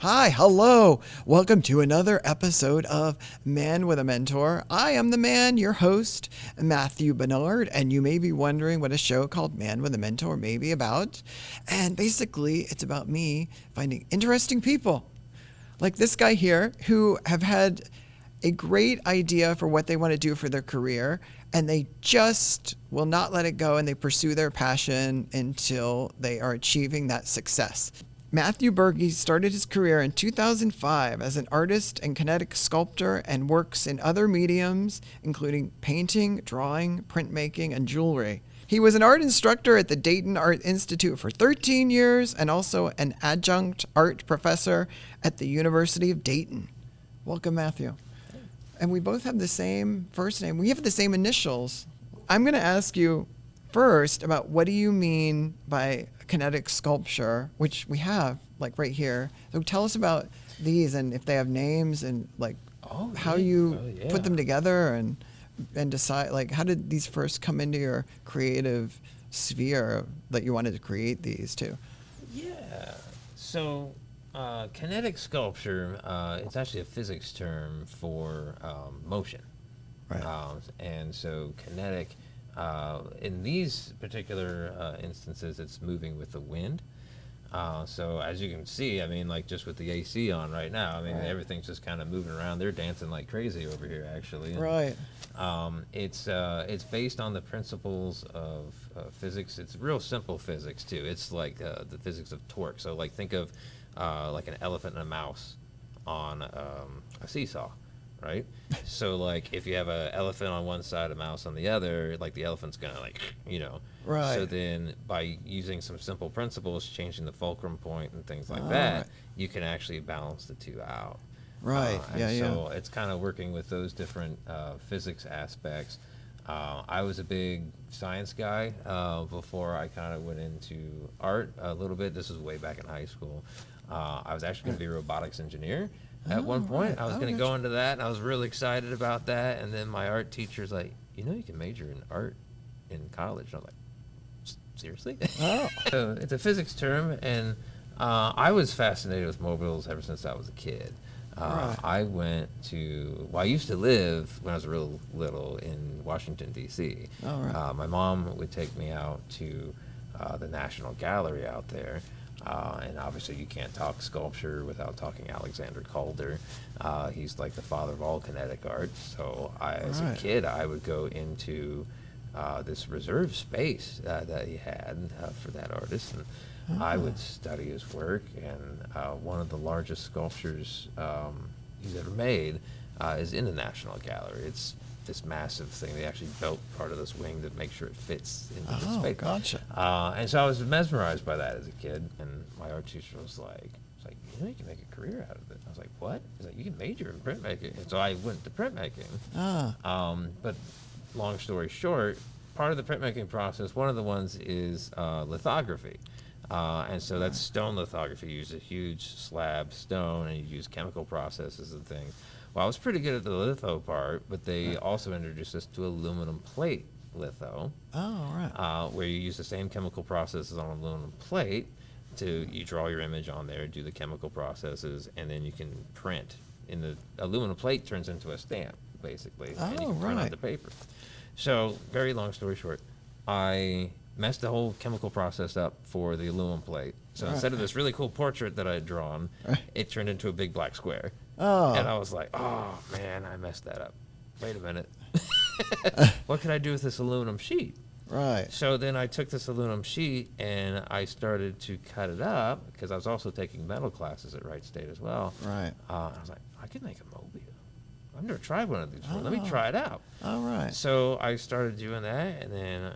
Hi, hello. Welcome to another episode of Man with a Mentor. I am the man, your host, Matthew Barnard, and you may be wondering what a show called Man with a Mentor may be about. And basically, it's about me finding interesting people like this guy here who have had a great idea for what they want to do for their career, and they just will not let it go, and they pursue their passion until they are achieving that success. Matthew Burgy started his career in 2005 as an artist and kinetic sculptor and works in other mediums, including painting, drawing, printmaking, and jewelry. He was an art instructor at the Dayton Art Institute for 13 years and also an adjunct art professor at the University of Dayton. Welcome, Matthew. And we both have the same first name. We have the same initials. I'm going to ask you first about what do you mean by kinetic sculpture, which we have like right here. So tell us about these and if they have names and like how you put them together and decide like how did these first come into your creative sphere that you wanted to create these too? Yeah. So kinetic sculpture, it's actually a physics term for motion. Right. And so kinetic, in these particular instances, it's moving with the wind. So as you can see, I mean, like just with the AC on right now, I mean, everything's just kind of moving around. They're dancing like crazy over here, actually. And, right. It's based on the principles of physics. It's real simple physics too. It's like the physics of torque. So like think of like an elephant and a mouse on a seesaw. Right? So, like, if you have an elephant on one side, a mouse on the other, like, the elephant's going to, like, Right. So then, by using some simple principles, changing the fulcrum point and things like that, right. you can actually balance the two out. Right. So it's kind of working with those different physics aspects. I was a big science guy before I kind of went into art a little bit. This was way back in high school. I was actually going to be a robotics engineer. At one point, I was going to go into that, and I was really excited about that. And then my art teacher's like, you can major in art in college. And I'm like, seriously? Oh. So it's a physics term, and I was fascinated with mobiles ever since I was a kid. I went to, I used to live when I was real little in Washington, D.C. Oh, right. My mom would take me out to the National Gallery out there. And obviously you can't talk sculpture without talking Alexander Calder. He's like the father of all kinetic art. So as a kid, I would go into this reserved space that he had for that artist. And I would study his work. And one of the largest sculptures he's ever made is in the National Gallery. It's this massive thing. They actually built part of this wing to make sure it fits into the space. Gotcha. And so I was mesmerized by that as a kid, and my art teacher was like, you can make a career out of it. I was like, what? He's like, you can major in printmaking. And so I went to printmaking. But long story short, part of the printmaking process, one of the ones is lithography. And so that's stone lithography. You use a huge slab stone, and you use chemical processes and things. Well, I was pretty good at the litho part, but they also introduced us to aluminum plate litho. Oh, right. Where you use the same chemical processes on aluminum plate you draw your image on there, do the chemical processes, and then you can print. And the aluminum plate turns into a stamp, basically, and you can print on the paper. So, very long story short, I messed the whole chemical process up for the aluminum plate. So instead of this really cool portrait that I had drawn, it turned into a big black square. Oh. And I was like, oh, man, I messed that up. Wait a minute. What could I do with this aluminum sheet? Right. So then I took this aluminum sheet and I started to cut it up because I was also taking metal classes at Wright State as well. Right. I was like, I could make a mobile. I've never tried one of these before. Let me try it out. All right. So I started doing that, and then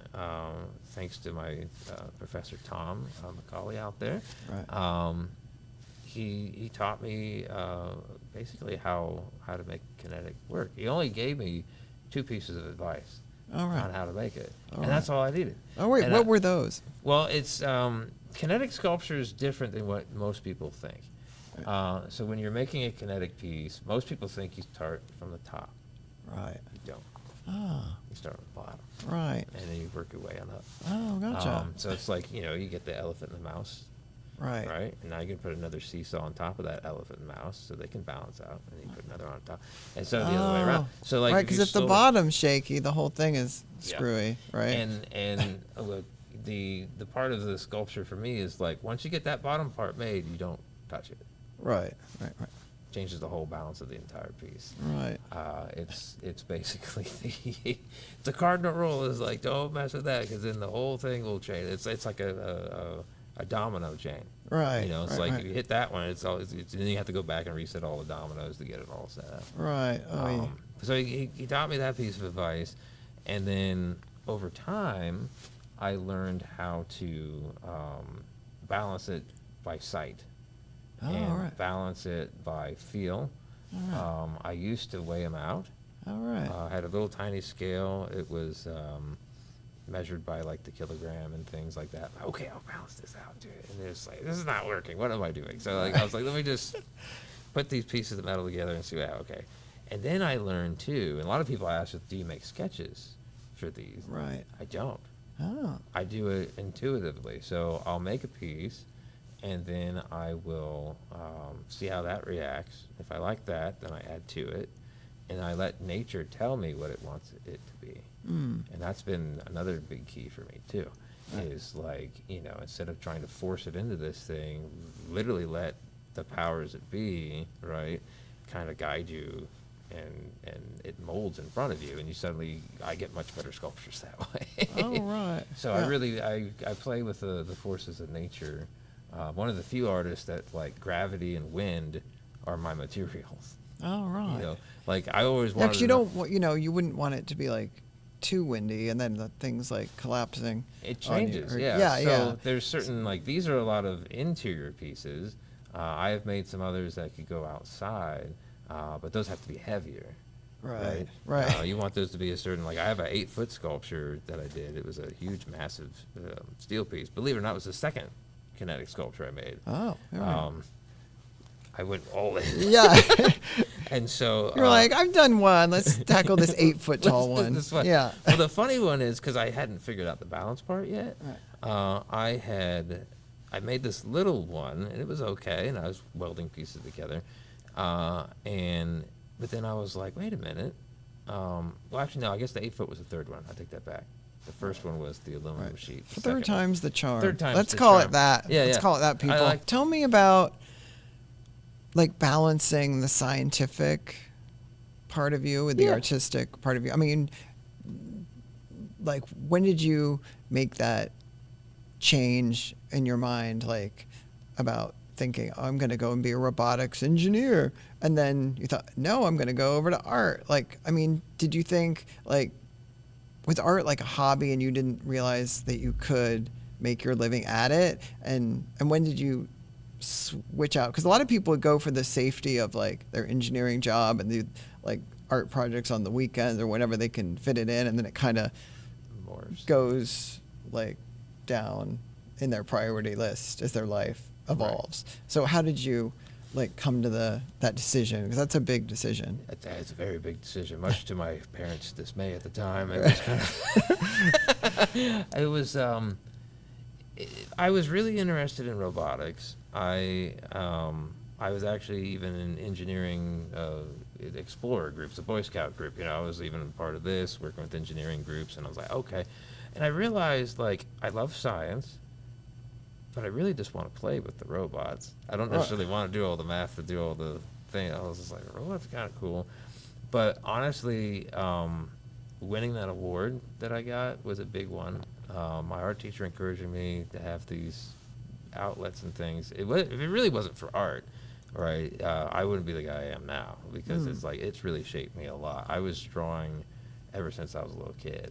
thanks to my Professor Tom McCauley out there, he taught me basically how to make kinetic work. He only gave me 2 pieces of advice on how to make it, and that's all I needed. Oh, wait, what were those? Well, it's kinetic sculpture is different than what most people think. So when you're making a kinetic piece, most people think you start from the top. Right. You don't. Ah. You start from the bottom. Right. And then you work your way on up. Oh, gotcha. So it's like, you get the elephant and the mouse. Right. Right? And now you can put another seesaw on top of that elephant and mouse so they can balance out, and then you put another on top. And so the other way around. So like right, if because you if the slowly- bottom's shaky, the whole thing is Yeah. screwy, right? And look, the part of the sculpture for me is like once you get that bottom part made, you don't touch it. right. Changes the whole balance of the entire piece. Right. It's basically the cardinal rule is like don't mess with that because then the whole thing will change. It's like a domino chain. Right. You know, it's right, like right. if you hit that one, then you have to go back and reset all the dominoes to get it all set up. Right. Oh, yeah. So he taught me that piece of advice, and then over time, I learned how to balance it by sight Oh, and all right. balance it by feel. All I used to weigh them out. All right. I had a little tiny scale. It was measured by like the kilogram and things like that. Okay, I'll balance this out, dude. And it's like, this is not working. What am I doing? So like, I was like, let me just put these pieces of metal together and see what, okay. And then I learned too, and a lot of people ask, do you make sketches for these? Right. I don't. Oh. I do it intuitively. So I'll make a piece, and then I will see how that reacts. If I like that, then I add to it, and I let nature tell me what it wants it to be. Mm. And that's been another big key for me too, Right. is like, you know, instead of trying to force it into this thing, literally let the powers that be, right, kind of guide you, and it molds in front of you, and you suddenly, I get much better sculptures that way. Oh, right. So Yeah. I play with the forces of nature. One of the few artists that like gravity and wind are my materials. Oh, right. You know, like I always Yeah, wanted. because you don't, you know, you wouldn't want it to be like too windy, and then the thing's like collapsing. It on you, changes, or- yeah. Yeah, So yeah. there's certain like these are a lot of interior pieces. I have made some others that could go outside, but those have to be heavier. Right. Right. You want those to be a certain, like I have an 8-foot sculpture that I did. It was a huge, massive steel piece. Believe it or not, it was the second kinetic sculpture I made. Oh. All right. I went all in. Yeah. And so You're like, I've done one. Let's tackle this 8-foot tall let's do one. this one. Yeah. Well, the funny one is because I hadn't figured out the balance part yet. Right. I made this little one, and it was okay, and I was welding pieces together. But then I was like, wait a minute. Well, actually, no. I guess the 8-foot was the third one. I take that back. The first one was the aluminum Right. sheet. The second third time's the charm. Third time's Let's the call charm. it that. Yeah, Let's yeah. call it that, I people. like- Tell me about like balancing the scientific part of you with the Yeah. artistic part of you. I mean, like, when did you make that change in your mind, like, about thinking, oh, I'm going to go and be a robotics engineer? And then you thought, no, I'm going to go over to art. Like, I mean, did you think, like, was art like a hobby and you didn't realize that you could make your living at it? And when did you switch out? Because a lot of people would go for the safety of like their engineering job and do like art projects on the weekends or whenever they can fit it in, and then it kind of Morphs. goes like down in their priority list as their life evolves. So how did you like come to that decision? Because that's a big decision. It's a very big decision, much to my parents' dismay at the time. It was kind of it was. I was really interested in robotics. I was actually even in engineering explorer groups, a Boy Scout group. You know, I was even part of this, working with engineering groups, and I was like, okay. And I realized, like, I love science, but I really just want to play with the robots. I don't necessarily want to do all the math to do all the thing. I was just like, robots are kind of cool. But honestly, winning that award that I got was a big one. My art teacher encouraging me to have these outlets and things. If it really wasn't for art, right, I wouldn't be the guy I am now, because it's like it's really shaped me a lot. I was drawing ever since I was a little kid,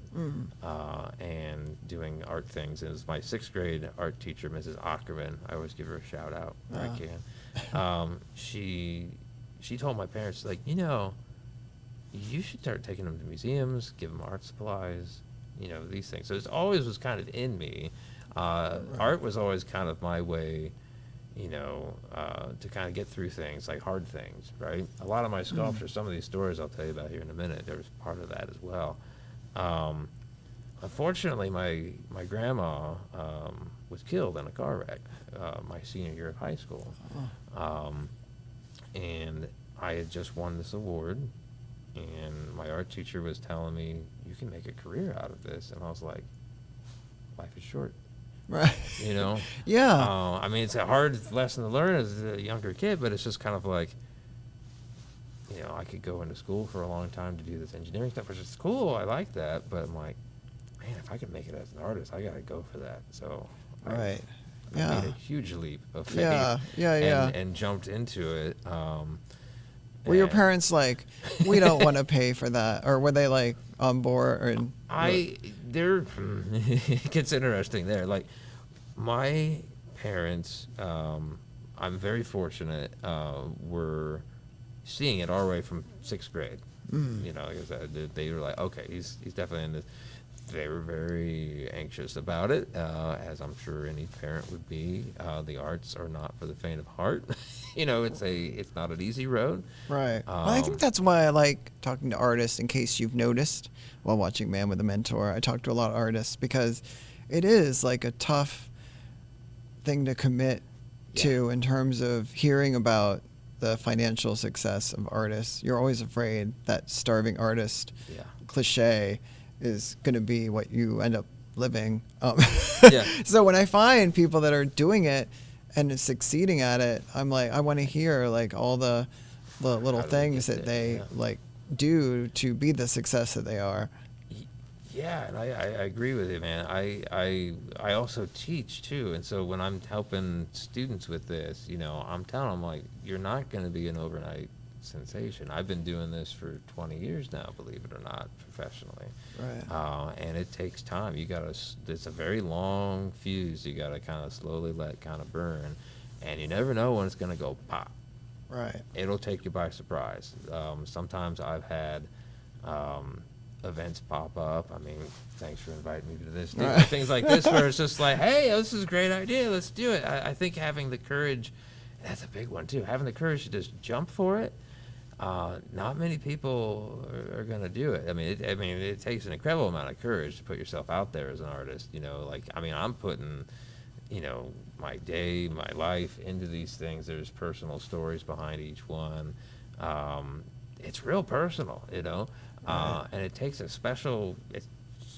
and doing art things. It was my 6th grade art teacher, Mrs. Ackerman. I always give her a shout out when I can. She told my parents, like, you know, you should start taking them to museums, give them art supplies, you know, these things. So it always was kind of in me. Art was always kind of my way, you know, to kind of get through things, like hard things, right? A lot of my sculptures, some of these stories I'll tell you about here in a minute, there was part of that as well. unfortunately, my grandma was killed in a car wreck my senior year of high school. And I had just won this award, and my art teacher was telling me, you can make a career out of this. And I was like, life is short. Right. You know? Yeah. I mean, it's a hard lesson to learn as a younger kid, but it's just kind of like, you know, I could go into school for a long time to do this engineering stuff, which is cool. I like that. But I'm like, man, if I can make it as an artist, I got to go for that. So Right. I Yeah. made a huge leap of faith. Yeah. And jumped into it. Were your and parents like, we don't want to pay for that? Or were they like on board? Or it gets interesting there. Like, my parents, I'm very fortunate, were seeing it all the way from 6th grade. You know, like I said, they were like, okay, he's definitely in this. They were very anxious about it, as I'm sure any parent would be. The arts are not for the faint of heart. You know, it's not an easy road. Right. Well, I think that's why I like talking to artists, in case you've noticed while watching Man with a Mentor. I talk to a lot of artists because it is like a tough thing to commit to in terms of hearing about the financial success of artists. You're always afraid that starving artist cliche is going to be what you end up living. So when I find people that are doing it and succeeding at it, I'm like, I want to hear like all the little things that they like do to be the success that they are. Yeah, and I agree with you, man. I also teach too, and so when I'm helping students with this, you know, I'm telling them like, you're not going to be an overnight sensation. I've been doing this for 20 years now, believe it or not, professionally. Right. And it takes time. It's a very long fuse. You got to kind of slowly let kind of burn, and you never know when it's going to go pop. Right. It'll take you by surprise. Sometimes I've had events pop up. I mean, thanks for inviting me to this. Things like this where it's just like, hey, this is a great idea. Let's do it. I think having the courage, that's a big one too, having the courage to just jump for it. Not many people are going to do it. I mean, it takes an incredible amount of courage to put yourself out there as an artist. You know, like, I mean, I'm putting, you know, my day, my life into these things. There's personal stories behind each one. It's real personal, you know, and it takes a special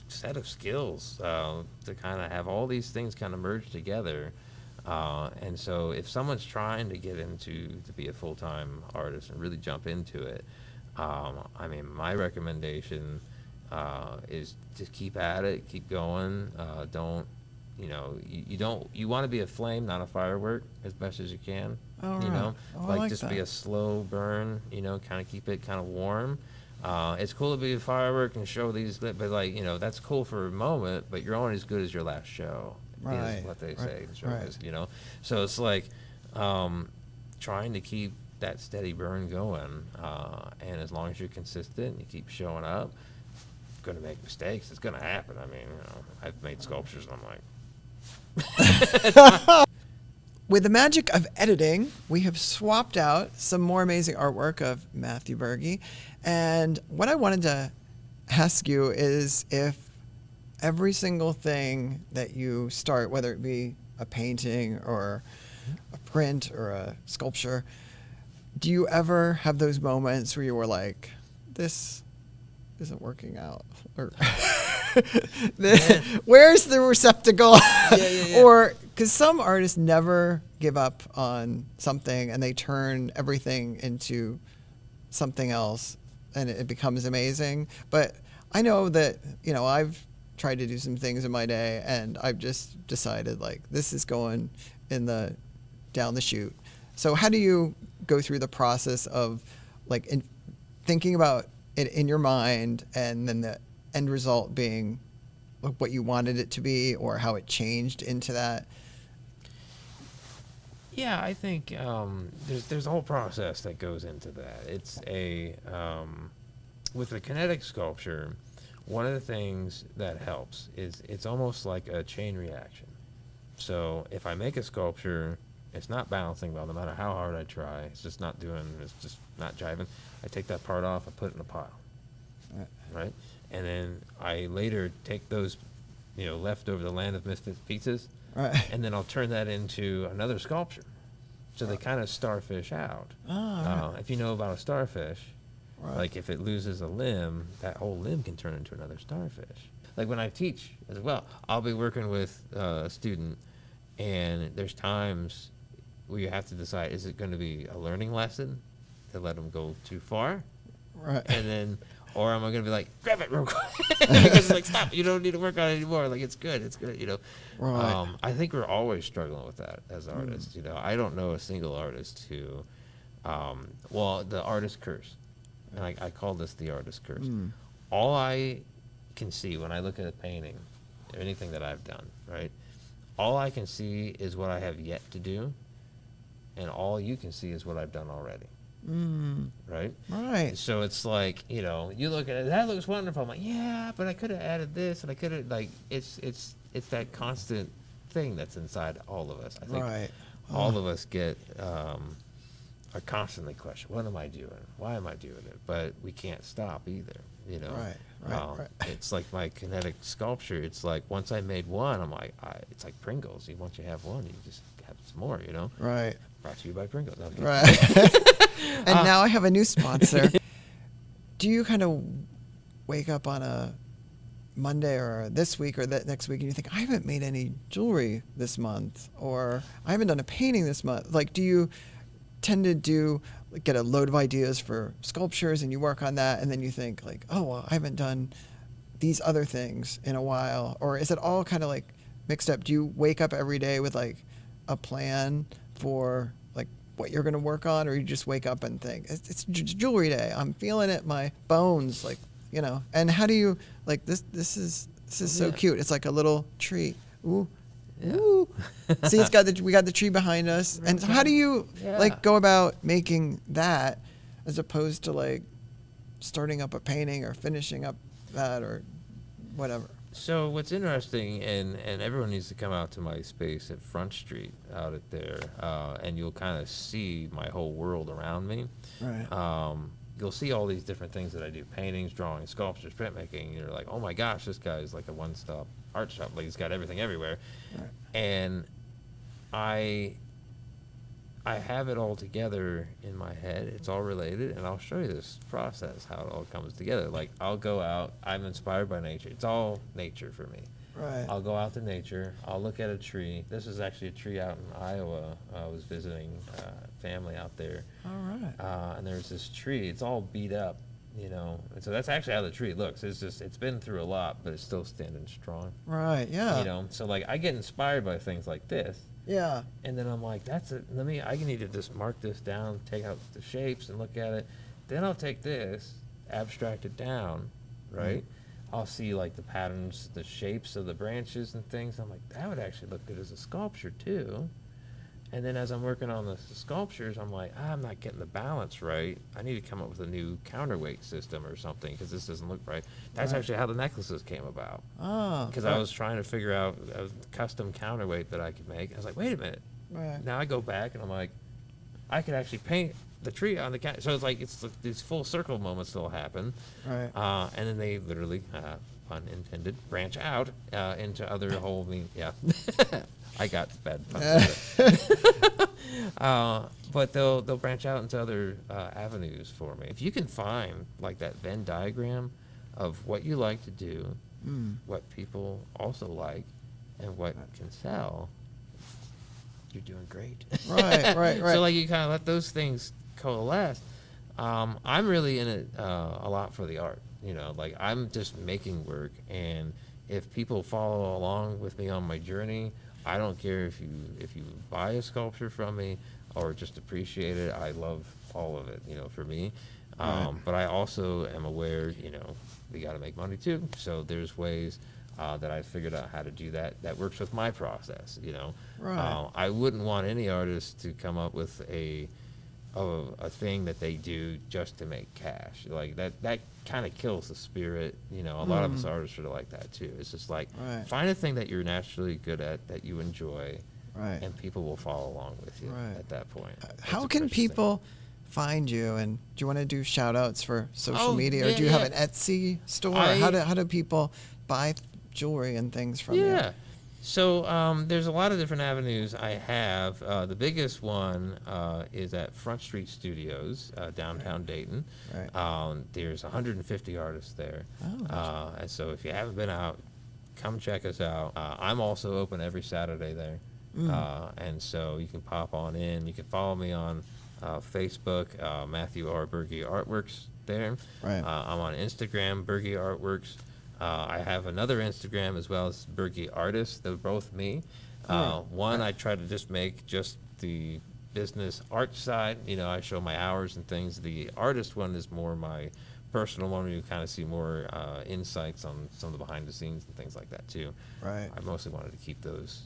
set of skills to kind of have all these things kind of merge together. And so if someone's trying to get to be a full-time artist and really jump into it, I mean, my recommendation is to keep at it, keep going. You want to be a flame, not a firework, as best as you can. Oh, you know, right. I like just that. be a slow burn, you know, kind of keep it kind of warm. It's cool to be a firework and show these, but like, you know, that's cool for a moment, but you're only as good as your last show. Right. Is what they Right. say. The show Right. is, you know. So it's like trying to keep that steady burn going, and as long as you're consistent, and you keep showing up. You're gonna make mistakes. It's gonna happen. I mean, you know, I've made sculptures, and I'm like. With the magic of editing, we have swapped out some more amazing artwork of Matthew Burgy. And what I wanted to ask you is if every single thing that you start, whether it be a painting or a print or a sculpture, do you ever have those moments where you were like, this isn't working out? Or where's the receptacle? Yeah. Or because some artists never give up on something and they turn everything into something else and it becomes amazing. But I know that, you know, I've tried to do some things in my day and I've just decided like this is going down the chute. So how do you go through the process of like thinking about it in your mind and then the end result being what you wanted it to be or how it changed into that? Yeah, I think there's a whole process that goes into that. It's with a kinetic sculpture, one of the things that helps is it's almost like a chain reaction. So if I make a sculpture, it's not balancing well, no matter how hard I try. It's just not jiving. I take that part off, I put it in a pile, right? and then I later take those, left over the land of misfit pieces, Right. and then I'll turn that into another sculpture. So they kind of starfish out. Oh, right. If you know about a starfish, Right. like if it loses a limb, that whole limb can turn into another starfish. Like when I teach as well, I'll be working with a student, and there's times where you have to decide, is it going to be a learning lesson to let them go too far? Right. And then, or am I going to be like, grab it real quick? Because it's like, stop, you don't need to work on it anymore. Like, it's good, Right. I think we're always struggling with that as artists. I don't know a single artist who, the artist curse. And I call this the artist curse. All I can see when I look at a painting, or anything that I've done, right? All I can see is what I have yet to do, and all you can see is what I've done already. Right? Right. So it's like, you look at it, that looks wonderful. I'm like, yeah, but I could have added this, and I could have, like, it's that constant thing that's inside all of us. I think Right. all of us get are constantly questioning, what am I doing? Why am I doing it? But we can't stop either, Right. It's like my kinetic sculpture. It's like once I made one, I'm like, it's like Pringles. Once you have one, you just have some more, Right. Brought to you by Pringles. Okay. Right. And now I have a new sponsor. Do you kind of wake up on a Monday or this week or that next week and you think, I haven't made any jewelry this month, or I haven't done a painting this month? Like, do you tend to get a load of ideas for sculptures and you work on that, and then you think like, oh, well, I haven't done these other things in a while? Or is it all kind of like mixed up? Do you wake up every day with like a plan for like what you're going to work on, or you just wake up and think it's jewelry day, I'm feeling it, my bones, like, and how do you, like, this is so cute, it's like a little tree. Ooh. Yeah. Ooh. See, we got the tree behind us. And so how do you like go about making that as opposed to like starting up a painting or finishing up that or whatever? So what's interesting, and everyone needs to come out to my space at Front Street out at there, and you'll kind of see my whole world around me. Right. You'll see all these different things that I do: paintings, drawing, sculptures, printmaking. You're like, oh my gosh, this guy's like a one-stop art shop. Like, he's got everything everywhere. Right. And I have it all together in my head. It's all related, and I'll show you this process, how it all comes together. Like, I'll go out. I'm inspired by nature. It's all nature for me. Right. I'll go out to nature. I'll look at a tree. This is actually a tree out in Iowa. I was visiting family out there. All right. And there's this tree. It's all beat up, and so that's actually how the tree looks. It's been through a lot, but it's still standing strong. Right. Yeah. So like I get inspired by things like this. Yeah. And then I'm like, that's it. I need to just mark this down, take out the shapes and look at it. Then I'll take this, abstract it down, right? I'll see like the patterns, the shapes of the branches and things. I'm like, that would actually look good as a sculpture too. And then as I'm working on the sculptures, I'm like, I'm not getting the balance right. I need to come up with a new counterweight system or something because this doesn't look right. That's Right. actually how the necklaces came about. Oh. Because I was trying to figure out a custom counterweight that I could make. I was like, wait a minute. Right. Now I go back and I'm like, I could actually paint the tree on the counter. So it's like these full circle moments still happen. Right. And then they literally, pun intended, branch out into other whole yeah. I got bad puns. But they'll branch out into other avenues for me. If you can find like that Venn diagram of what you like to do, what people also like, and what can sell, you're doing great. Right. So like you kind of let those things coalesce. I'm really in it a lot for the art. Like I'm just making work, and if people follow along with me on my journey, I don't care if you buy a sculpture from me or just appreciate it. I love all of it, for me. Right. But I also am aware, we got to make money too. So there's ways that I figured out how to do that. That works with my process, Right. I wouldn't want any artist to come up with a thing that they do just to make cash. Like that kind of kills the spirit. A lot of us artists are like that too. It's just like, Right. find a thing that you're naturally good at, that you enjoy, Right. and people will follow along with you Right. at that point. How It's a can precious thing. people find you? And do you want to do shout outs for social Oh, media? Or yeah, do you have yeah. an Etsy store? I- How do people buy jewelry and things from you? Yeah. So there's a lot of different avenues I have. The biggest one is at Front Street Studios, downtown Dayton. Right. There's 150 artists there. Oh, And so if you haven't been out, come check us out. I'm also open every Saturday there. And so you can pop on in. You can follow me on Facebook, MatthewR.BurgyArtworks there. Right. I'm on Instagram, BurgyArtworks. I have another Instagram as well as Burgy Artist. They're both me. One, I try to just make just the business art side. I show my hours and things. The artist one is more my personal one where you kind of see more insights on some of the behind the scenes and things like that too. Right. I mostly wanted to keep those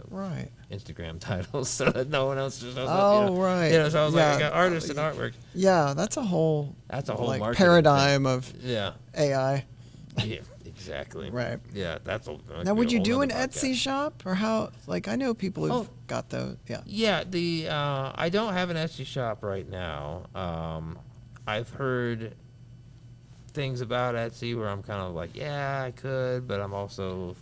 Right. Instagram titles so that no one else just knows. Oh, right. So I was like, I Yeah. got artists and artwork. Yeah, that's a whole Marketing paradigm of Yeah. AI. Yeah, exactly. Right. Yeah, that's a. Now, would you do an nother Etsy podcast. shop, or how? Like, I know people who've Oh. got those. Yeah. Yeah, I don't have an Etsy shop right now. I've heard things about Etsy where I'm kind of like, yeah, I could, but I'm also,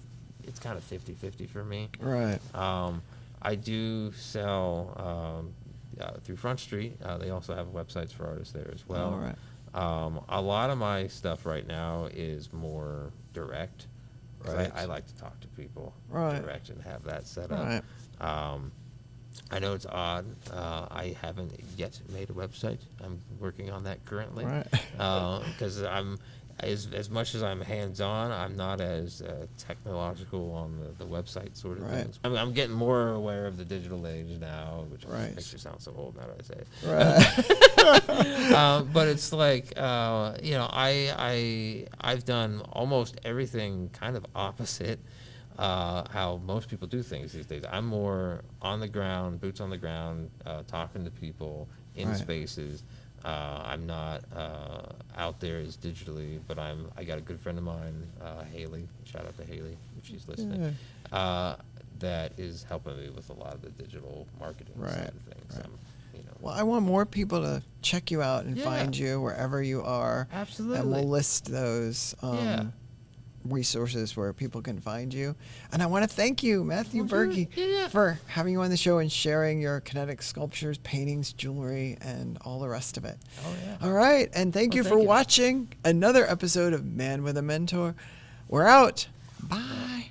it's kind of 50-50 for me. Right. I do sell through Front Street. They also have websites for artists there as well. All right. A lot of my stuff right now is more direct. 'Cause Right. I like to talk to people Right. direct and have that set up. Right. I know it's odd. I haven't yet made a website. I'm working on that currently. Right. Because I'm as much as I'm hands-on, I'm not as technological on the website sort of Right. things. I'm getting more aware of the digital age now, which Right. makes you sound so old now that I say it. Right. But it's like I've done almost everything kind of opposite how most people do things these days. I'm more on the ground, boots on the ground, talking to people in Right. spaces. I'm not out there as digitally, but I got a good friend of mine, Haley. Shout out to Haley if she's listening. That is helping me with a lot of the digital marketing Right, side of things. right. Well, I want more people to check you out and Yeah. find you wherever you are. Absolutely. And we'll list those resources where people can find you. And I want to thank you, Matthew Well, sure. Burgy, Yeah. for having you on the show and sharing your kinetic sculptures, paintings, jewelry, and all the rest of it. Oh, yeah. All right. And thank Well, you for thank you. watching another episode of Man with a Mentor. We're out. Bye.